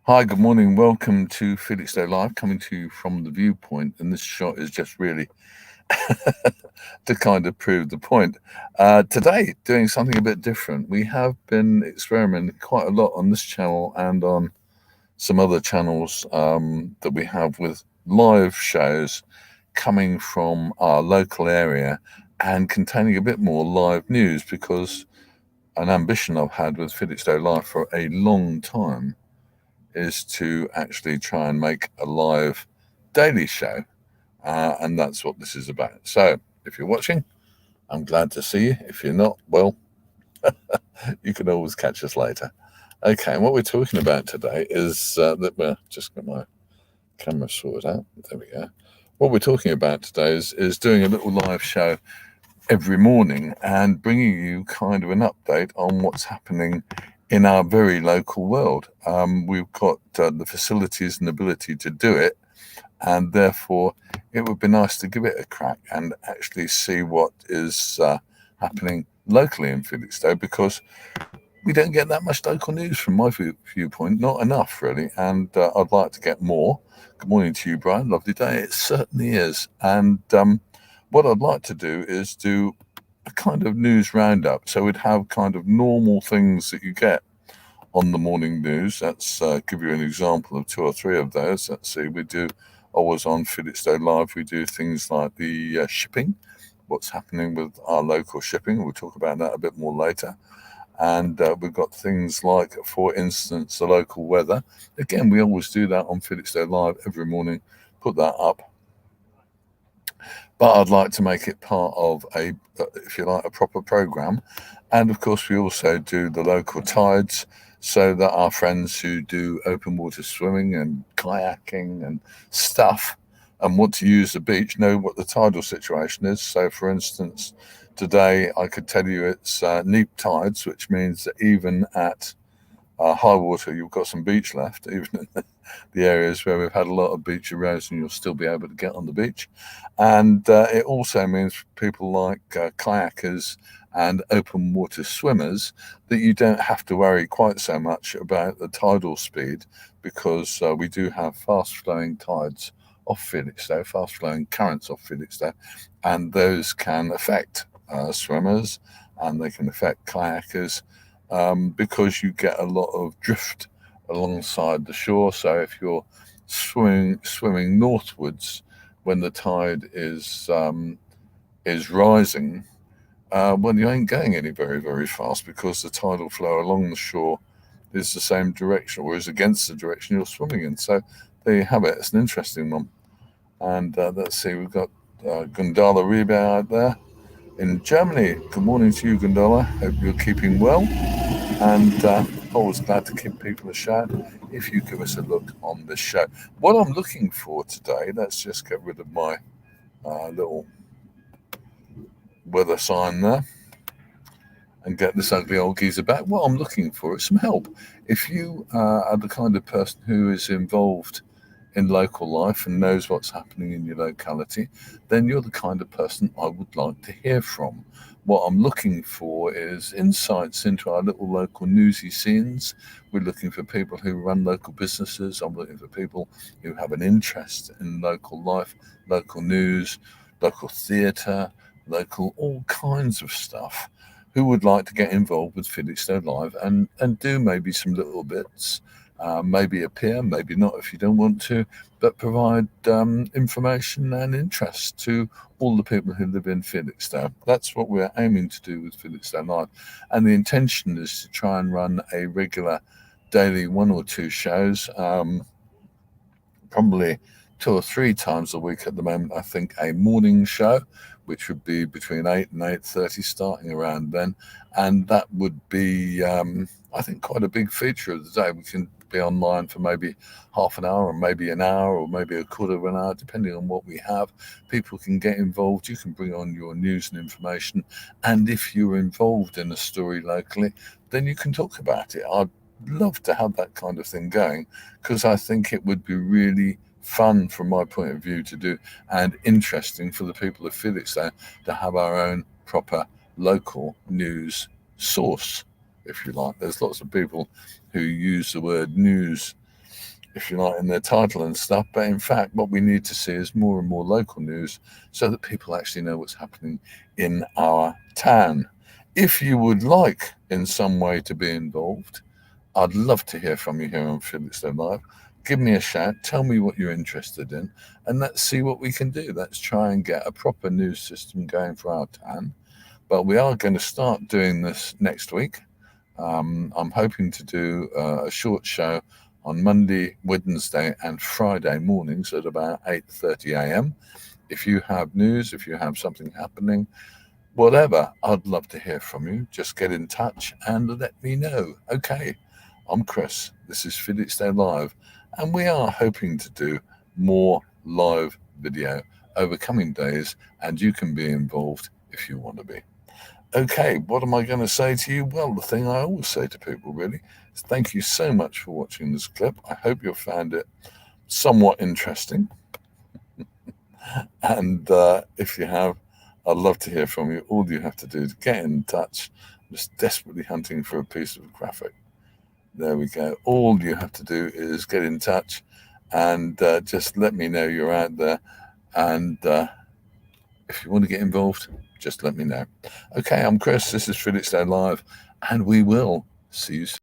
Hi, good morning. Welcome to Felixstowe Live, coming to you from the viewpoint. And this shot is just really to kind of prove the point. Today, doing something a bit different. We have been experimenting quite a lot on this channel and on some other channels that we have with live shows coming from our local area and containing a bit more live news because an ambition I've had with Felixstowe Live for a long time is to actually try and make a live daily show. And that's what this is about. So if you're watching, I'm glad to see you. If you're not, well, you can always catch us later. Okay, and what we're talking about today is that we're just got my camera sorted out. There we go. What we're talking about today is doing a little live show every morning and bringing you kind of an update on what's happening in our very local world. We've got the facilities and ability to do it, and therefore it would be nice to give it a crack and actually see what is happening locally in Felixstowe, because we don't get that much local news from my viewpoint, not enough really, and I'd like to get more. Good morning to you, Brian. Lovely day. It certainly is. And what I'd like to do is do a kind of news roundup. So we'd have kind of normal things that you get on the morning news. Let's give you an example of two or three of those. Let's see, we do always on Felixstowe Live, we do things like the shipping, what's happening with our local shipping. We'll talk about that a bit more later. And we've got things like, for instance, the local weather. Again, we always do that on Felixstowe Live every morning, put that up. But I'd like to make it part of a, if you like, a proper program. And of course, we also do the local tides, so that our friends who do open water swimming and kayaking and stuff and want to use the beach know what the tidal situation is. So, for instance, today I could tell you it's neap tides, which means that even at high water, you've got some beach left, even in the areas where we've had a lot of beach erosion, you'll still be able to get on the beach. And it also means for people like kayakers and open water swimmers that you don't have to worry quite so much about the tidal speed, because we do have fast flowing tides off Felixstowe, fast flowing currents off Felixstowe, and those can affect swimmers and they can affect kayakers, because you get a lot of drift alongside the shore. So if you're swimming northwards when the tide is rising, well, you ain't going any very fast, because the tidal flow along the shore is the same direction, or is against the direction you're swimming in. So there you have it. It's an interesting one. And let's see, we've got Gundala Reba out there in Germany. Good morning to you, Gundala. Hope you're keeping well. And always glad to give people a shout if you give us a look on this show. What I'm looking for today, let's just get rid of my little weather sign there and get this ugly old geezer back. What I'm looking for is some help. If you are the kind of person who is involved in local life and knows what's happening in your locality, then you're the kind of person I would like to hear from. What I'm looking for is insights into our little local newsy scenes. We're looking for people who run local businesses. I'm looking for people who have an interest in local life, local news, local theatre, local all kinds of stuff, who would like to get involved with Felixstowe Live and do maybe some little bits, maybe appear, maybe not if you don't want to, but provide information and interest to all the people who live in Felixstowe. That's what we're aiming to do with Felixstowe Live. And the intention is to try and run a regular daily one or two shows, probably two or three times a week at the moment. I think a morning show, which would be between 8 and 8:30, starting around then, and that would be, I think, quite a big feature of the day. We can be online for maybe half an hour, or maybe an hour, or maybe a quarter of an hour, depending on what we have. People can get involved. You can bring on your news and information, and if you're involved in a story locally, then you can talk about it. I'd love to have that kind of thing going, because I think it would be really fun from my point of view to do, and interesting for the people of Felixstowe to have our own proper local news source, if you like. There's lots of people who use the word news if you like, in their title and stuff. But in fact, what we need to see is more and more local news so that people actually know what's happening in our town. If you would like in some way to be involved, I'd love to hear from you here on Felixstowe Live. Give me a shout, tell me what you're interested in, and let's see what we can do. Let's try and get a proper news system going for our town. But we are going to start doing this next week. I'm hoping to do a short show on Monday, Wednesday, and Friday mornings at about 8:30 a.m. If you have news, if you have something happening, whatever, I'd love to hear from you. Just get in touch and let me know. Okay, I'm Chris. This is Felixstowe Live, and we are hoping to do more live video over coming days, and you can be involved if you want to be. Okay, what am I going to say to you? Well, the thing I always say to people, really, is thank you so much for watching this clip. I hope you found it somewhat interesting. And if you have, I'd love to hear from you. All you have to do is get in touch. I'm just desperately hunting for a piece of graphic. There we go. All you have to do is get in touch and just let me know you're out there. And if you want to get involved, just let me know. Okay, I'm Chris. This is Felixstowe Live, and we will see you soon.